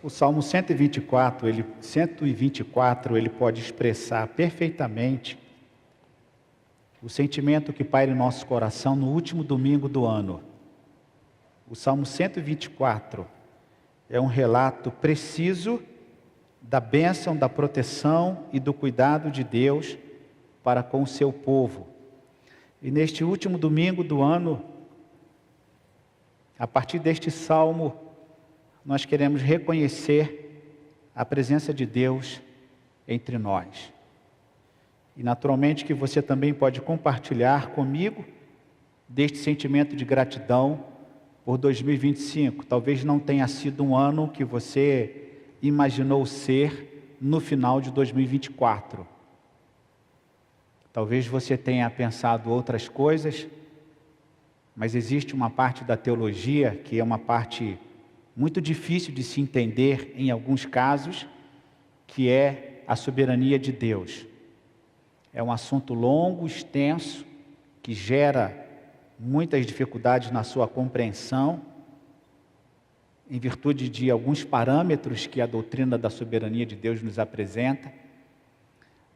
O Salmo 124, ele pode expressar perfeitamente o sentimento que paira em nosso coração no último domingo do ano. O Salmo 124 é um relato preciso da bênção, da proteção e do cuidado de Deus para com o seu povo. E neste último domingo do ano, a partir deste salmo, nós queremos reconhecer a presença de Deus entre nós. E naturalmente que você também pode compartilhar comigo deste sentimento de gratidão por 2025. Talvez não tenha sido um ano que você imaginou ser no final de 2024. Talvez você tenha pensado outras coisas, mas existe uma parte da teologia que é uma parte muito difícil de se entender em alguns casos, que é a soberania de Deus. É um assunto longo, extenso, que gera muitas dificuldades na sua compreensão, em virtude de alguns parâmetros que a doutrina da soberania de Deus nos apresenta.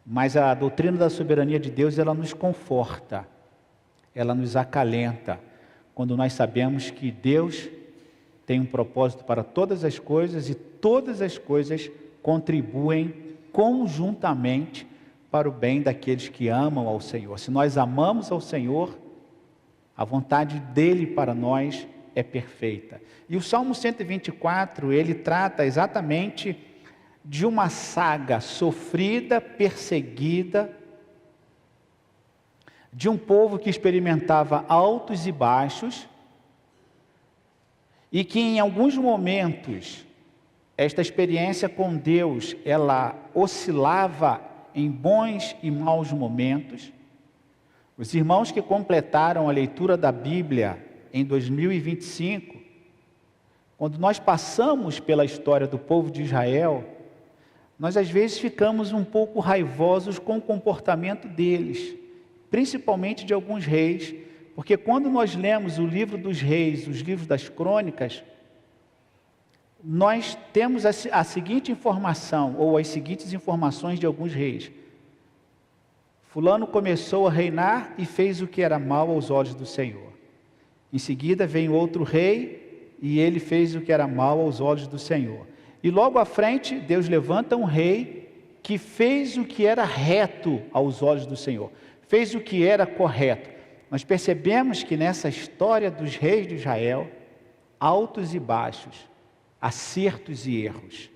Mas a doutrina da soberania de Deus, ela nos conforta, ela nos acalenta, quando nós sabemos que Deus tem um propósito para todas as coisas e todas as coisas contribuem conjuntamente para o bem daqueles que amam ao Senhor. Se nós amamos ao Senhor, a vontade dele para nós é perfeita. E o Salmo 124, ele trata exatamente de uma saga sofrida, perseguida, de um povo que experimentava altos e baixos, e que em alguns momentos, esta experiência com Deus, ela oscilava em bons e maus momentos. Os irmãos que completaram a leitura da Bíblia em 2025, quando nós passamos pela história do povo de Israel, nós às vezes ficamos um pouco raivosos com o comportamento deles, principalmente de alguns reis, porque quando nós lemos o livro dos reis, os livros das crônicas, nós temos a seguinte informação, ou as seguintes informações de alguns reis. Fulano começou a reinar e fez o que era mal aos olhos do Senhor. Em seguida vem outro rei e ele fez o que era mal aos olhos do Senhor. E logo à frente, Deus levanta um rei que fez o que era reto aos olhos do Senhor. Fez o que era correto. Nós percebemos que nessa história dos reis de Israel, altos e baixos, acertos e erros.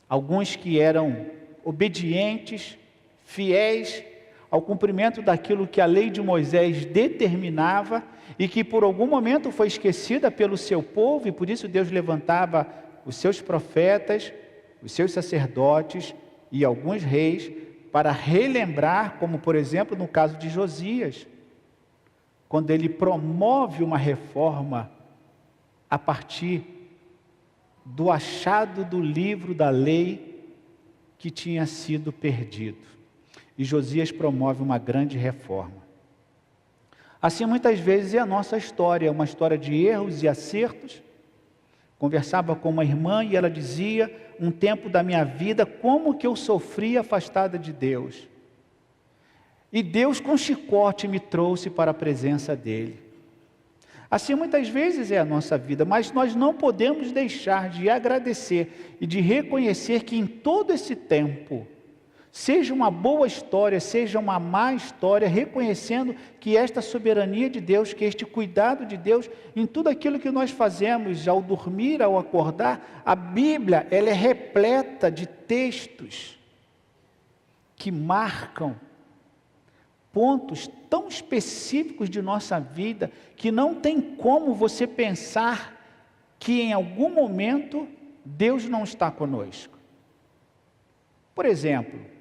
Alguns que eram obedientes, fiéis ao cumprimento daquilo que a lei de Moisés determinava e que por algum momento foi esquecida pelo seu povo, e por isso Deus levantava os seus profetas, os seus sacerdotes e alguns reis para relembrar, como por exemplo no caso de Josias, quando ele promove uma reforma a partir do achado do livro da lei que tinha sido perdido. E Josias promove uma grande reforma. Assim muitas vezes é a nossa história, uma história de erros e acertos. Conversava com uma irmã e ela dizia: um tempo da minha vida, como que eu sofri afastada de Deus. E Deus com chicote me trouxe para a presença dEle. Assim muitas vezes é a nossa vida, mas nós não podemos deixar de agradecer e de reconhecer que em todo esse tempo, seja uma boa história, seja uma má história, reconhecendo que esta soberania de Deus, que este cuidado de Deus, em tudo aquilo que nós fazemos, ao dormir, ao acordar, a Bíblia, ela é repleta de textos que marcam pontos tão específicos de nossa vida, que não tem como você pensar que em algum momento Deus não está conosco. Por exemplo,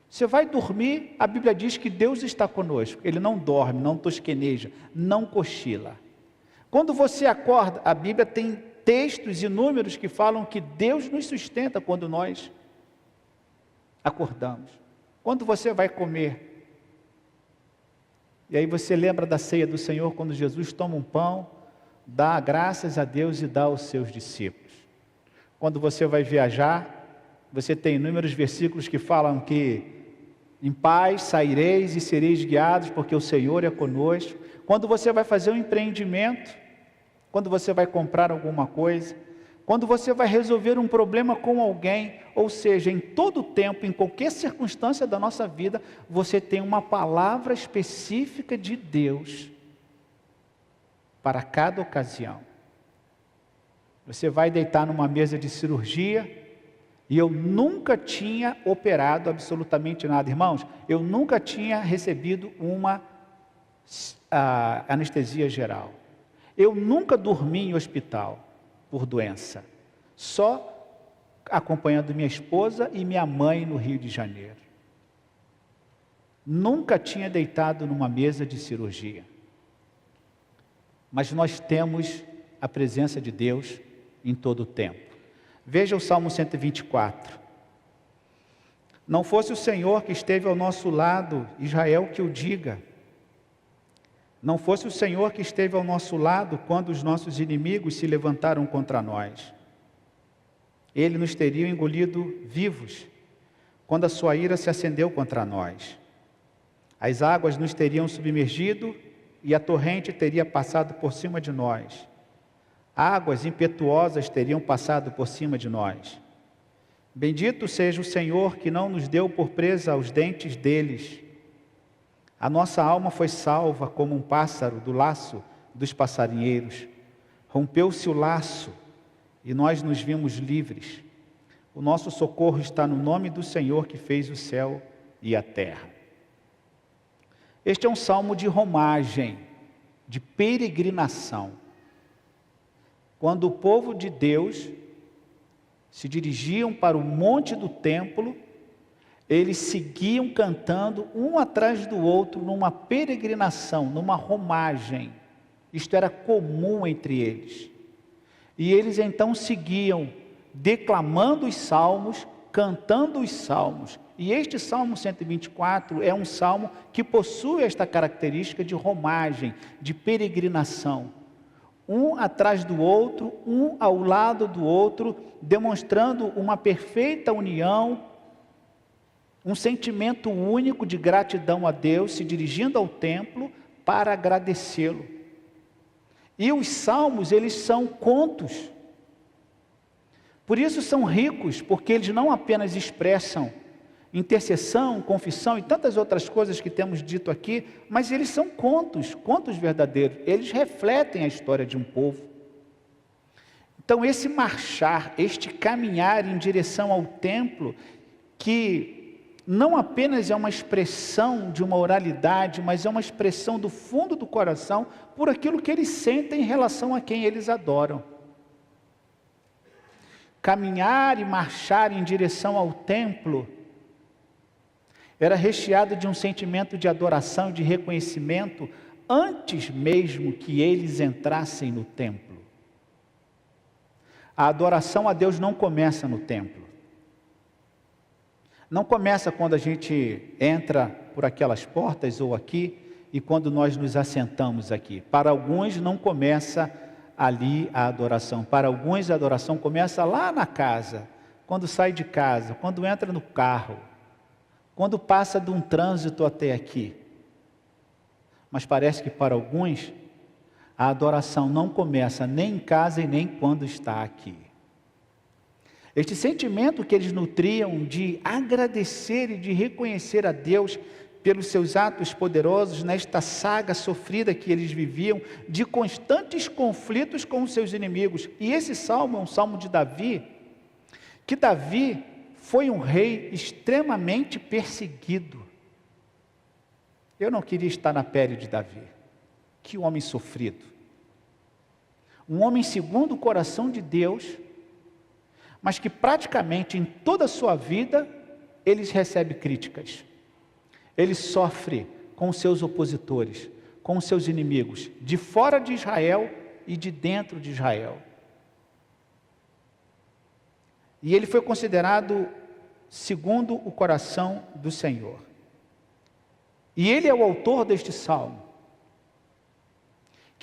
você vai dormir, a Bíblia diz que Deus está conosco. Ele não dorme, não tosqueneja, não cochila. Quando você acorda, a Bíblia tem textos e números que falam que Deus nos sustenta quando nós acordamos. Quando você vai comer, e aí você lembra da ceia do Senhor, quando Jesus toma um pão, dá graças a Deus e dá aos seus discípulos. Quando você vai viajar, você tem inúmeros versículos que falam que em paz saireis e sereis guiados, porque o Senhor é conosco. Quando você vai fazer um empreendimento, quando você vai comprar alguma coisa, quando você vai resolver um problema com alguém, ou seja, em todo tempo, em qualquer circunstância da nossa vida, você tem uma palavra específica de Deus para cada ocasião. Você vai deitar numa mesa de cirurgia, e eu nunca tinha operado absolutamente nada. Irmãos, eu nunca tinha recebido uma anestesia geral. Eu nunca dormi em hospital por doença. Só acompanhando minha esposa e minha mãe no Rio de Janeiro. Nunca tinha deitado numa mesa de cirurgia. Mas nós temos a presença de Deus em todo o tempo. Veja o Salmo 124. Não fosse o Senhor que esteve ao nosso lado, Israel que o diga. Não fosse o Senhor que esteve ao nosso lado quando os nossos inimigos se levantaram contra nós. Ele nos teria engolido vivos quando a sua ira se acendeu contra nós. As águas nos teriam submergido e a torrente teria passado por cima de nós. Águas impetuosas teriam passado por cima de nós. Bendito seja o Senhor que não nos deu por presa aos dentes deles. A nossa alma foi salva como um pássaro do laço dos passarinheiros. Rompeu-se o laço e nós nos vimos livres. O nosso socorro está no nome do Senhor que fez o céu e a terra. Este é um salmo de romagem, de peregrinação. Quando o povo de Deus se dirigiam para o monte do templo, eles seguiam cantando um atrás do outro numa peregrinação, numa romagem. Isto era comum entre eles. E eles então seguiam declamando os salmos, cantando os salmos. E este Salmo 124 é um salmo que possui esta característica de romagem, de peregrinação. Um atrás do outro, um ao lado do outro, demonstrando uma perfeita união, um sentimento único de gratidão a Deus, se dirigindo ao templo para agradecê-lo. E os salmos, eles são contos. Por isso são ricos, porque eles não apenas expressam intercessão, confissão e tantas outras coisas que temos dito aqui, mas eles são contos, contos verdadeiros. Eles refletem a história de um povo. Então esse marchar, este caminhar em direção ao templo, que não apenas é uma expressão de uma oralidade, mas é uma expressão do fundo do coração por aquilo que eles sentem em relação a quem eles adoram. Caminhar e marchar em direção ao templo era recheado de um sentimento de adoração e de reconhecimento antes mesmo que eles entrassem no templo. A adoração a Deus não começa no templo. Não começa quando a gente entra por aquelas portas ou aqui e quando nós nos assentamos aqui. Para alguns não começa ali a adoração. Para alguns a adoração começa lá na casa, quando sai de casa, quando entra no carro, quando passa de um trânsito até aqui. Mas parece que para alguns, a adoração não começa nem em casa e nem quando está aqui. Este sentimento que eles nutriam de agradecer e de reconhecer a Deus pelos seus atos poderosos nesta saga sofrida que eles viviam, de constantes conflitos com os seus inimigos. E esse salmo é um salmo de Davi, que Davi foi um rei extremamente perseguido. Eu não queria estar na pele de Davi. Que homem sofrido. Um homem segundo o coração de Deus, mas que praticamente em toda a sua vida, ele recebe críticas. Ele sofre com os seus opositores, com os seus inimigos, de fora de Israel e de dentro de Israel. E ele foi considerado segundo o coração do Senhor. E ele é o autor deste salmo,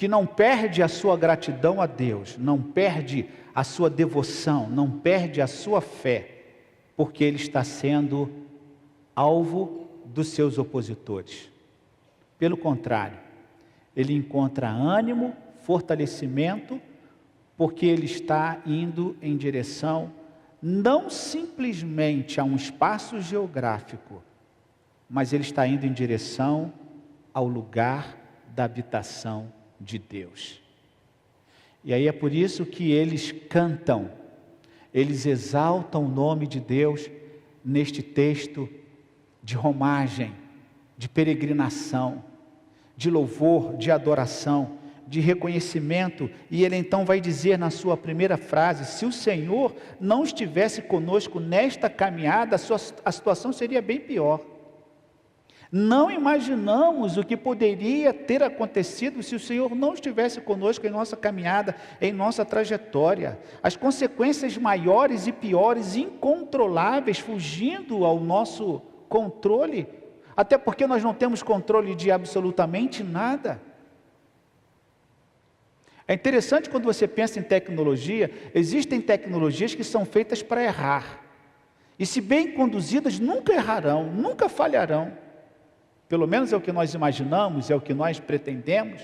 que não perde a sua gratidão a Deus, não perde a sua devoção, não perde a sua fé, porque ele está sendo alvo dos seus opositores. Pelo contrário, ele encontra ânimo, fortalecimento, porque ele está indo em direção não simplesmente a um espaço geográfico, mas ele está indo em direção ao lugar da habitação de Deus. E aí é por isso que eles cantam, eles exaltam o nome de Deus neste texto de romagem, de peregrinação, de louvor, de adoração, de reconhecimento. E ele então vai dizer na sua primeira frase: se o Senhor não estivesse conosco nesta caminhada, a situação seria bem pior. Não imaginamos o que poderia ter acontecido se o Senhor não estivesse conosco em nossa caminhada, em nossa trajetória. As consequências maiores e piores, incontroláveis, fugindo ao nosso controle, até porque nós não temos controle de absolutamente nada. É interessante quando você pensa em tecnologia, existem tecnologias que são feitas para errar, e se bem conduzidas nunca errarão, nunca falharão. Pelo menos é o que nós imaginamos, é o que nós pretendemos,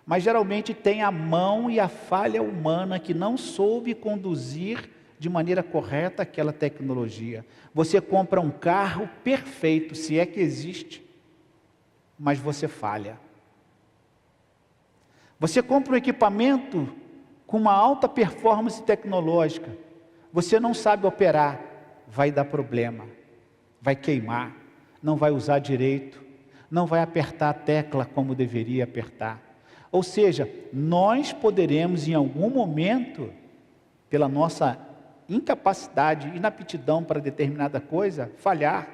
mas geralmente tem a mão e a falha humana que não soube conduzir de maneira correta aquela tecnologia. Você compra um carro perfeito, se é que existe, mas você falha. Você compra um equipamento com uma alta performance tecnológica, você não sabe operar, vai dar problema, vai queimar, não vai usar direito, não vai apertar a tecla como deveria apertar. Ou seja, nós poderemos em algum momento, pela nossa incapacidade, inaptidão para determinada coisa, falhar.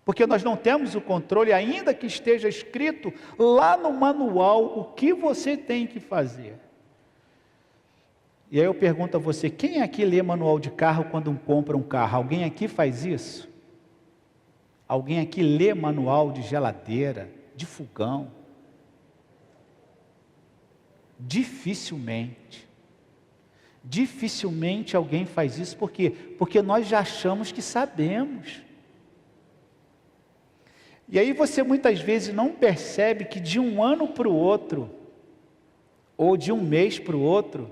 Porque nós não temos o controle, ainda que esteja escrito lá no manual o que você tem que fazer. E aí eu pergunto a você, quem aqui lê manual de carro quando compra um carro? Alguém aqui faz isso? Alguém aqui lê manual de geladeira, de fogão? Dificilmente. Dificilmente alguém faz isso. Por quê? Porque nós já achamos que sabemos. E aí você muitas vezes não percebe que de um ano para o outro, ou de um mês para o outro,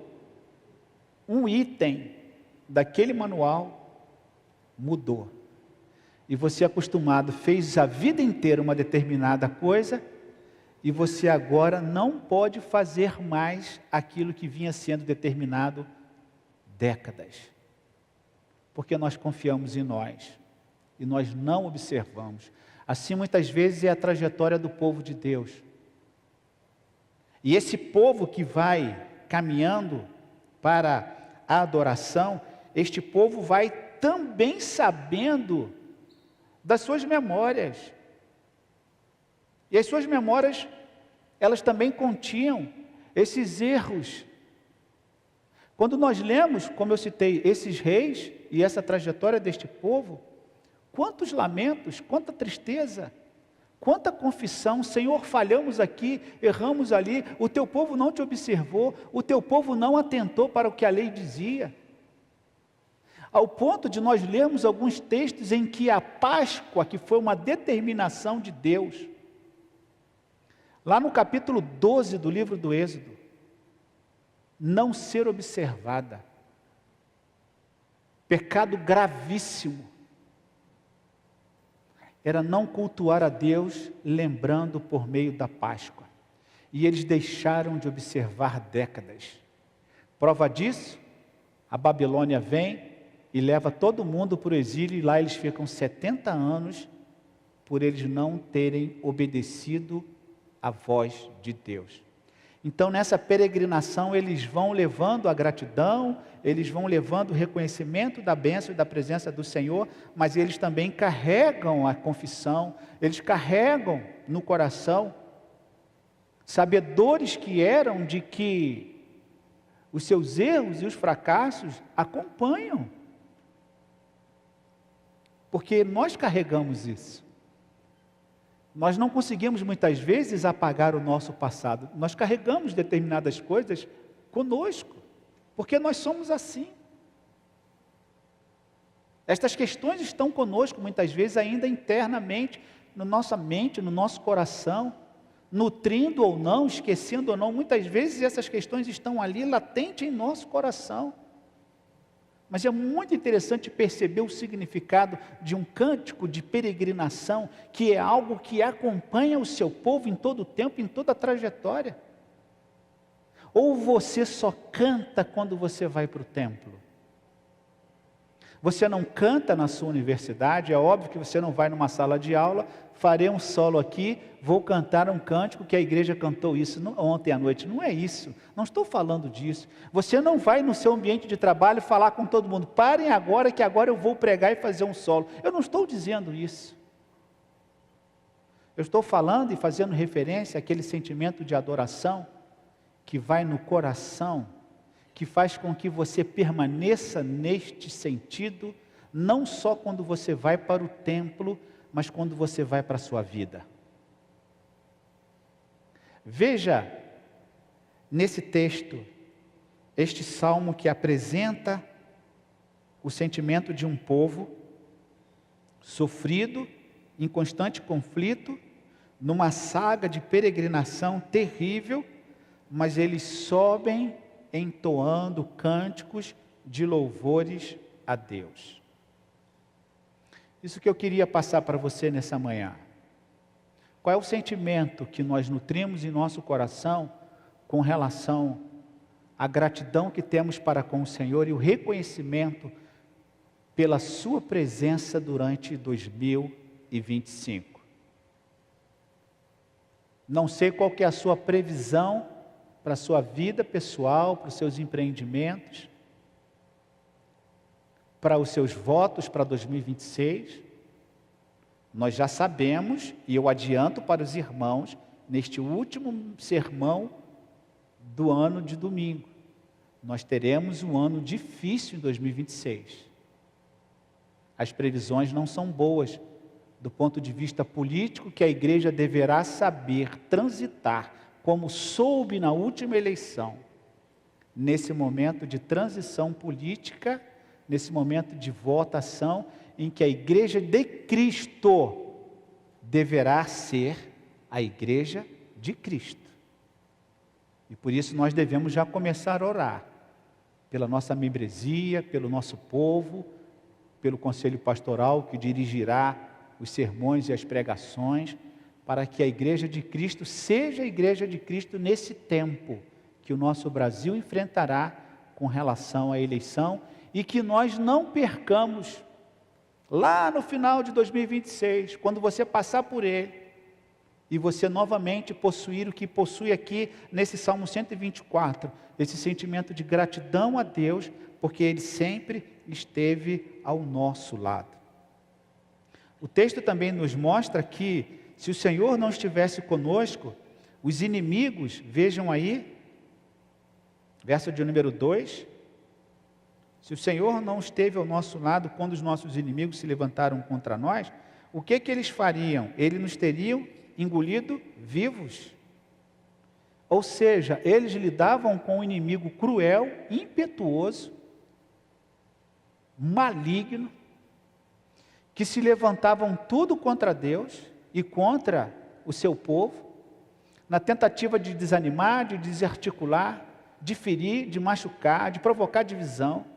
um item daquele manual mudou. E você acostumado, fez a vida inteira uma determinada coisa, e você agora não pode fazer mais aquilo que vinha sendo determinado décadas. Porque nós confiamos em nós, e nós não observamos. Assim muitas vezes é a trajetória do povo de Deus. E esse povo que vai caminhando para a adoração, este povo vai também sabendo das suas memórias. E as suas memórias, elas também continham esses erros. Quando nós lemos, como eu citei, esses reis e essa trajetória deste povo, quantos lamentos, quanta tristeza, quanta confissão: Senhor, falhamos aqui, erramos ali, o teu povo não te observou, o teu povo não atentou para o que a lei dizia. Ao ponto de nós lermos alguns textos em que a Páscoa, que foi uma determinação de Deus, lá no capítulo 12 do livro do Êxodo, não ser observada. Pecado gravíssimo. Era não cultuar a Deus, lembrando por meio da Páscoa. E eles deixaram de observar décadas. Prova disso, a Babilônia vem e leva todo mundo para o exílio, e lá eles ficam 70 anos, por eles não terem obedecido a voz de Deus. Então nessa peregrinação eles vão levando a gratidão, eles vão levando o reconhecimento da bênção e da presença do Senhor, mas eles também carregam a confissão, eles carregam no coração, sabedores que eram de que os seus erros e os fracassos acompanham. Porque nós carregamos isso. Nós não conseguimos muitas vezes apagar o nosso passado. Nós carregamos determinadas coisas conosco, porque nós somos assim. Estas questões estão conosco muitas vezes ainda internamente, na nossa mente, no nosso coração, nutrindo ou não, esquecendo ou não, muitas vezes essas questões estão ali latentes em nosso coração. Mas é muito interessante perceber o significado de um cântico de peregrinação, que é algo que acompanha o seu povo em todo o tempo, em toda a trajetória. Ou você só canta quando você vai para o templo? Você não canta na sua universidade, é óbvio que você não vai numa sala de aula, farei um solo aqui, vou cantar um cântico que a igreja cantou isso ontem à noite. Não é isso, não estou falando disso. Você não vai no seu ambiente de trabalho falar com todo mundo, parem agora que agora eu vou pregar e fazer um solo. Eu não estou dizendo isso. Eu estou falando e fazendo referência àquele sentimento de adoração que vai no coração, que faz com que você permaneça neste sentido, não só quando você vai para o templo, mas quando você vai para a sua vida. Veja, nesse texto, este salmo que apresenta o sentimento de um povo sofrido, em constante conflito, numa saga de peregrinação terrível, mas eles sobem entoando cânticos de louvores a Deus. Isso que eu queria passar para você nessa manhã. Qual é o sentimento que nós nutrimos em nosso coração com relação à gratidão que temos para com o Senhor e o reconhecimento pela sua presença durante 2025? Não sei qual que é a sua previsão para a sua vida pessoal, para os seus empreendimentos, para os seus votos para 2026. Nós já sabemos, e eu adianto para os irmãos, neste último sermão do ano de domingo, nós teremos um ano difícil em 2026. As previsões não são boas, do ponto de vista político, que a igreja deverá saber transitar, como soube na última eleição, nesse momento de transição política, nesse momento de votação, em que a igreja de Cristo deverá ser a igreja de Cristo. E por isso nós devemos já começar a orar, pela nossa membresia, pelo nosso povo, pelo conselho pastoral que dirigirá os sermões e as pregações, para que a igreja de Cristo seja a igreja de Cristo nesse tempo que o nosso Brasil enfrentará com relação à eleição, e que nós não percamos lá no final de 2026, quando você passar por ele, e você novamente possuir o que possui aqui nesse Salmo 124, esse sentimento de gratidão a Deus, porque Ele sempre esteve ao nosso lado. O texto também nos mostra que, se o Senhor não estivesse conosco, os inimigos, vejam aí, verso de número 2, se o Senhor não esteve ao nosso lado quando os nossos inimigos se levantaram contra nós, o que eles fariam? Eles nos teriam engolido vivos. Ou seja, eles lidavam com um inimigo cruel, impetuoso, maligno, que se levantavam tudo contra Deus e contra o seu povo, na tentativa de desanimar, de desarticular, de ferir, de machucar, de provocar divisão.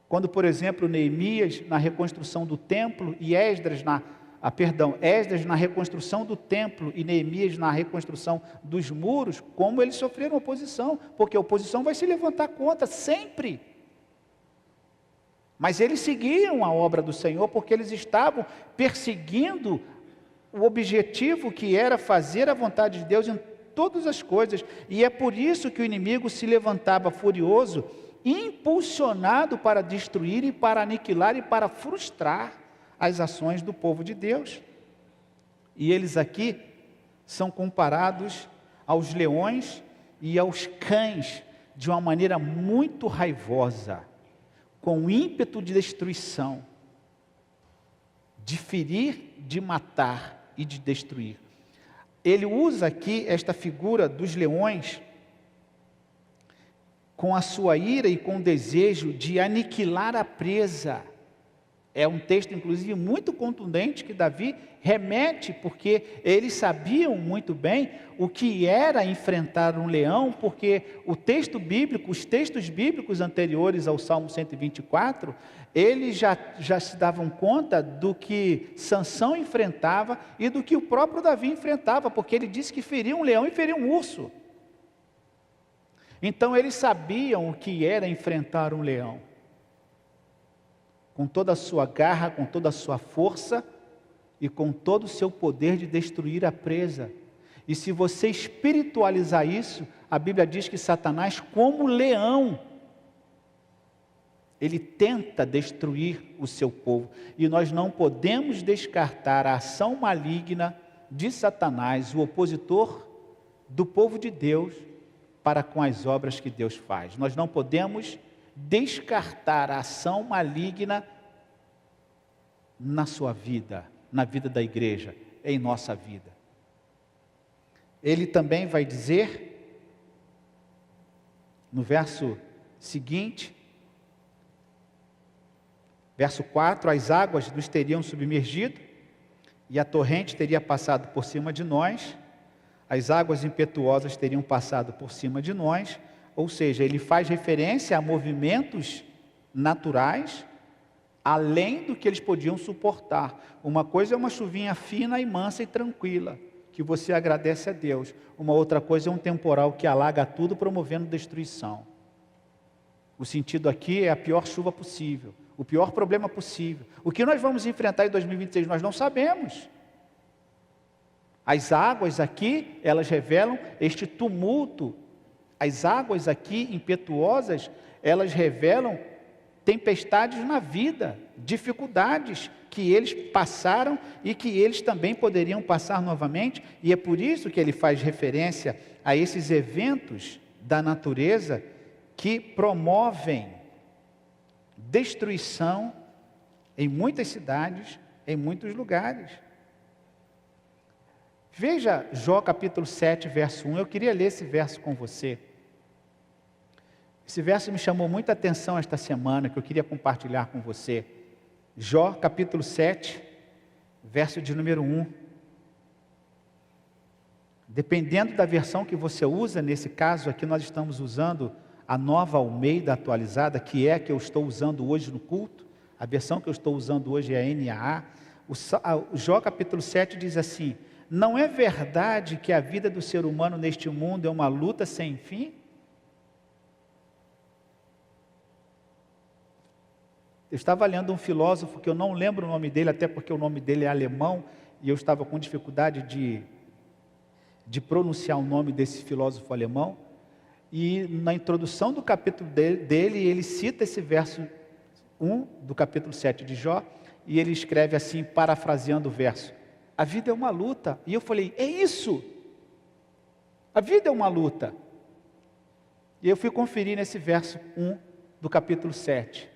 Quando, por exemplo, Neemias na reconstrução do templo e Esdras na reconstrução do templo e Neemias na reconstrução dos muros, como eles sofreram oposição, porque a oposição vai se levantar contra sempre. Mas eles seguiam a obra do Senhor porque eles estavam perseguindo o objetivo que era fazer a vontade de Deus em todas as coisas. E é por isso que o inimigo se levantava furioso, impulsionado para destruir e para aniquilar e para frustrar as ações do povo de Deus. E eles aqui são comparados aos leões e aos cães de uma maneira muito raivosa, com ímpeto de destruição, de ferir, de matar, e de destruir. Ele usa aqui esta figura dos leões com a sua ira e com o desejo de aniquilar a presa. É um texto, inclusive, muito contundente que Davi remete, porque eles sabiam muito bem o que era enfrentar um leão, porque o texto bíblico, os textos bíblicos anteriores ao Salmo 124, eles já se davam conta do que Sansão enfrentava e do que o próprio Davi enfrentava, porque ele disse que feria um leão e feria um urso. Então eles sabiam o que era enfrentar um leão, com toda a sua garra, com toda a sua força e com todo o seu poder de destruir a presa. E se você espiritualizar isso, a Bíblia diz que Satanás, como leão, ele tenta destruir o seu povo. E nós não podemos descartar a ação maligna de Satanás, o opositor do povo de Deus, para com as obras que Deus faz. Nós não podemos descartar a ação maligna na sua vida, na vida da igreja, em nossa vida. Ele também vai dizer, no verso seguinte, verso 4, as águas nos teriam submergido, e a torrente teria passado por cima de nós, as águas impetuosas teriam passado por cima de nós. Ou seja, ele faz referência a movimentos naturais, além do que eles podiam suportar. Uma coisa é uma chuvinha fina e mansa e tranquila, que você agradece a Deus. Uma outra coisa é um temporal que alaga tudo, promovendo destruição. O sentido aqui é a pior chuva possível, o pior problema possível. O que nós vamos enfrentar em 2026, nós não sabemos. As águas aqui, elas revelam este tumulto. As águas aqui impetuosas, elas revelam tempestades na vida, dificuldades que eles passaram e que eles também poderiam passar novamente, e é por isso que ele faz referência a esses eventos da natureza que promovem destruição em muitas cidades, em muitos lugares. Veja Jó capítulo 7, verso 1, eu queria ler esse verso com você. Esse verso me chamou muita atenção esta semana, que eu queria compartilhar com você. Jó capítulo 7, verso de número 1. Dependendo da versão que você usa, nesse caso aqui nós estamos usando a Nova Almeida atualizada, que é a que eu estou usando hoje no culto. A versão que eu estou usando hoje é a NAA. O Jó capítulo 7 diz assim: não é verdade que a vida do ser humano neste mundo é uma luta sem fim? Eu estava lendo um filósofo que eu não lembro o nome dele, até porque o nome dele é alemão, e eu estava com dificuldade de pronunciar o nome desse filósofo alemão, e na introdução do capítulo dele, ele cita esse verso 1 do capítulo 7 de Jó, e ele escreve assim, parafraseando o verso: a vida é uma luta. E eu falei, é isso, a vida é uma luta. E eu fui conferir nesse verso 1 do capítulo 7.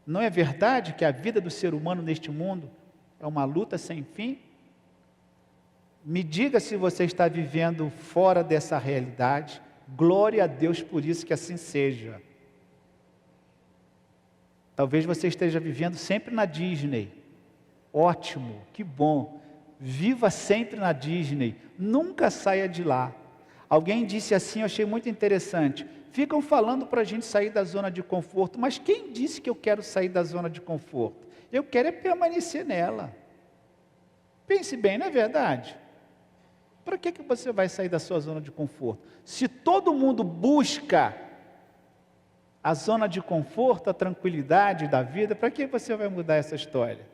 Não é verdade que a vida do ser humano neste mundo é uma luta sem fim? Me diga se você está vivendo fora dessa realidade. Glória a Deus por isso, que assim seja. Talvez você esteja vivendo sempre na Disney. Ótimo, que bom. Viva sempre na Disney, nunca saia de lá. Alguém disse assim, eu achei muito interessante: ficam falando para a gente sair da zona de conforto, mas quem disse que eu quero sair da zona de conforto? Eu quero é permanecer nela. Pense bem, não é verdade? Para que você vai sair da sua zona de conforto? Se todo mundo busca a zona de conforto, a tranquilidade da vida, para que você vai mudar essa história?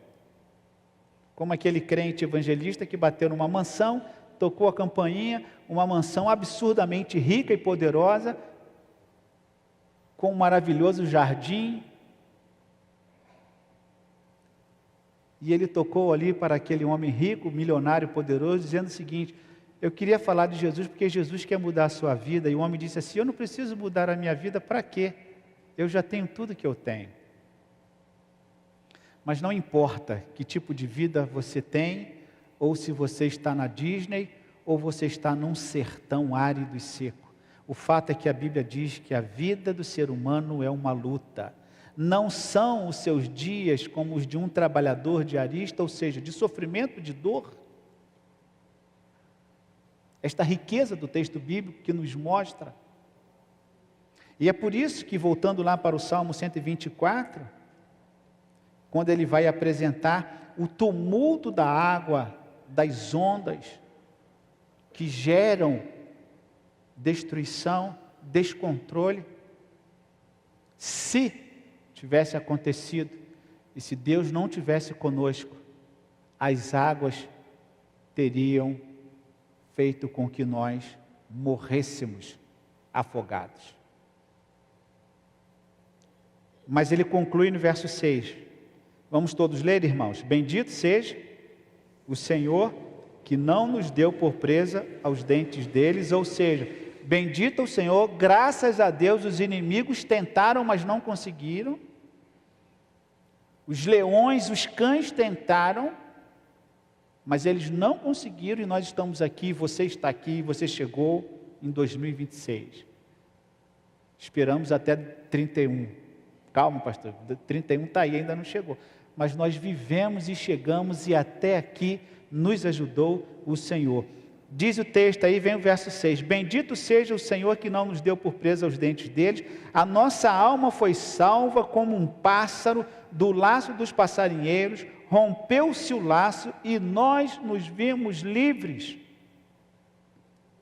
Como aquele crente evangelista que bateu numa mansão, tocou a campainha, uma mansão absurdamente rica e poderosa, com um maravilhoso jardim, e ele tocou ali para aquele homem rico, milionário, poderoso, dizendo o seguinte: eu queria falar de Jesus porque Jesus quer mudar a sua vida. E o homem disse assim: eu não preciso mudar a minha vida, para quê? Eu já tenho tudo que eu tenho. Mas não importa que tipo de vida você tem, ou se você está na Disney, ou você está num sertão árido e seco. O fato é que a Bíblia diz que a vida do ser humano é uma luta. Não são os seus dias como os de um trabalhador diarista, ou seja, de sofrimento, de dor. Esta riqueza do texto bíblico que nos mostra. E é por isso que, voltando lá para o Salmo 124, quando ele vai apresentar o tumulto da água, das ondas, que geram destruição, descontrole, se tivesse acontecido, e se Deus não tivesse conosco, as águas teriam feito com que nós morrêssemos afogados. Mas ele conclui no verso 6. Vamos todos ler, irmãos? Bendito seja o Senhor que não nos deu por presa aos dentes deles, ou seja, bendito o Senhor, graças a Deus os inimigos tentaram, mas não conseguiram. Os leões, os cães tentaram, mas eles não conseguiram, e nós estamos aqui, você está aqui, você chegou em 2026. Esperamos até 31. Calma, pastor, 31 está aí, ainda não chegou. Mas nós vivemos e chegamos, e até aqui nos ajudou o Senhor. Diz o texto aí, vem o verso 6. Bendito seja o Senhor que não nos deu por presa aos dentes deles. A nossa alma foi salva como um pássaro do laço dos passarinheiros. Rompeu-se o laço e nós nos vimos livres.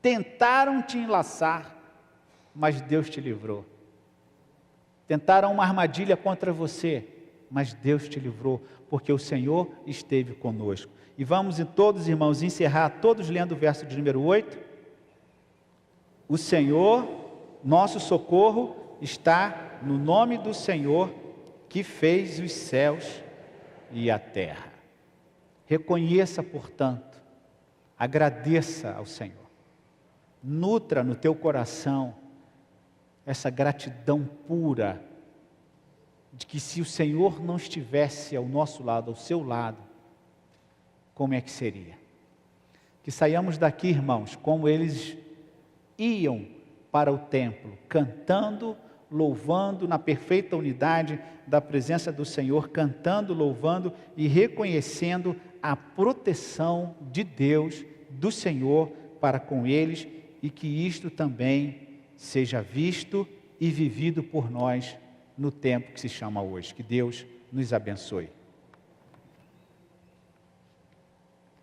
Tentaram te enlaçar, mas Deus te livrou. Tentaram uma armadilha contra você, mas Deus te livrou, porque o Senhor esteve conosco. E vamos todos, irmãos, encerrar todos lendo o verso de número 8. O Senhor, nosso socorro, está no nome do Senhor, que fez os céus e a terra. Reconheça, portanto, agradeça ao Senhor. Nutra no teu coração essa gratidão pura, de que se o Senhor não estivesse ao nosso lado, ao seu lado, como é que seria? Que saiamos daqui, irmãos, como eles iam para o templo, cantando, louvando na perfeita unidade da presença do Senhor, cantando, louvando e reconhecendo a proteção de Deus, do Senhor para com eles, e que isto também seja visto e vivido por nós no tempo que se chama hoje. Que Deus nos abençoe.